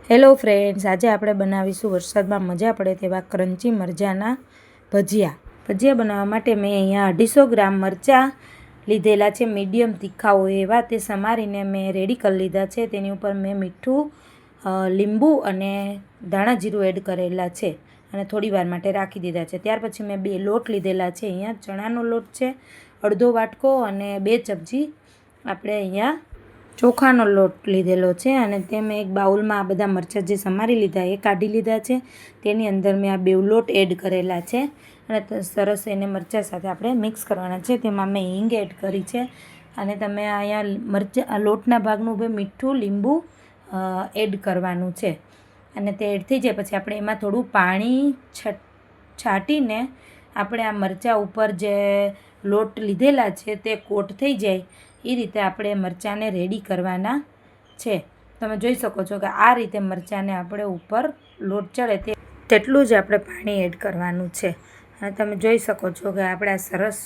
Hello friends, આજે આપણે બનાવીશું વરસાદમાં મજા પડે તેવા ક્રન્ચી મરચાંના ભજીયા બનાવવા માટે મેં અહીંયા 250 ગ્રામ મરચાં લીધેલા છે, મીડિયમ તીખા હોય એવા. તે સમારીને મેં રેડી કરી લીધા છે. તેની ઉપર મેં મીઠું, લીંબુ અને ધાણા જીરું એડ કરેલા છે અને થોડી વાર માટે રાખી દીધા છે. ત્યાર પછી મેં 2 લોટ લીધેલા છે. અહીંયા ચણાનો લોટ છે અડધો વાટકો અને 2 ચમચી આપણે અહીંયા ચોખાનો લોટ લીધેલો છે અને તે મેં એક બાઉલમાં આ બધા મરચાં જે સમારી લીધા એ કાઢી લીધા છે. તેની અંદર મેં આ 2 લોટ એડ કરેલા છે અને સરસ એને મરચાં સાથે આપણે મિક્સ કરવાના છે. તેમાં મેં હિંગ એડ કરી છે અને તમે અહીંયા લોટના ભાગનું મીઠું, લીંબુ એડ કરવાનું છે અને તે એડ થઈ જાય પછી આપણે એમાં થોડું પાણી છાંટીને આપણે આ મરચાં ઉપર જે લોટ લીધેલા છે તે કોટ થઈ જાય એ રીતે આપણે મરચાંને રેડી કરવાના છે. તમે જોઈ શકો છો કે આ રીતે મરચાંને આપણે ઉપર લોટ ચડે તેટલું જ આપણે પાણી એડ કરવાનું છે અને તમે જોઈ શકો છો કે આપણે આ સરસ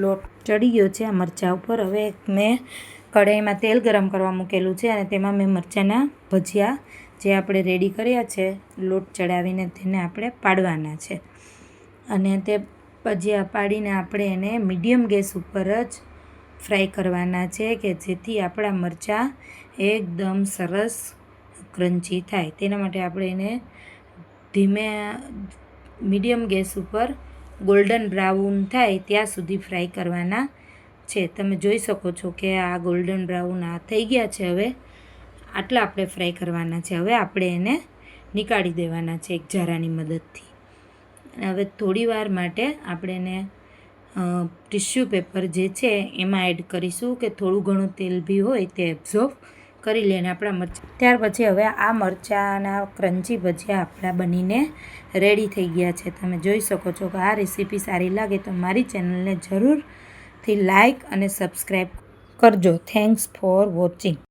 લોટ ચડી ગયો છે આ મરચાં ઉપર. હવે મેં કઢાઈમાં તેલ ગરમ કરવા મૂકેલું છે અને તેમાં મેં મરચાંના ભજીયા જે આપણે રેડી કર્યા છે લોટ ચડાવીને તેને આપણે પાડવાના છે અને તે ભજીયા પાડીને આપણે એને મીડિયમ ગેસ ઉપર જ ફ્રાય કરવાના છે કે જેથી આપણા મરચાં એકદમ સરસ ક્રન્ચી થાય. તેના માટે આપણે એને મીડિયમ ગેસ ઉપર ગોલ્ડન બ્રાઉન થાય ત્યાં સુધી ફ્રાય કરવાના છે. તમે જોઈ શકો છો કે આ ગોલ્ડન બ્રાઉન થઈ ગયા છે. હવે આટલા આપણે ફ્રાય કરવાના છે. હવે આપણે એને નીકાળી દેવાના છે એક ઝારાની મદદથી. હવે થોડી વાર માટે આપણે એને ટિશ્યુ પેપર જે છે એમાં એડ કરીશું કે થોડું ઘણું તેલ બી હોય તે એબ્ઝોર્બ કરી લઈને આપણા મરચાં. ત્યાર પછી હવે આ મરચાંના ક્રન્ચી ભજીયા આપણા બનીને રેડી થઈ ગયા છે. તમે જોઈ શકો છો કે આ રેસીપી સારી લાગે તો મારી ચેનલને જરૂરથી લાઈક અને સબસ્ક્રાઈબ કરજો. Thanks for watching.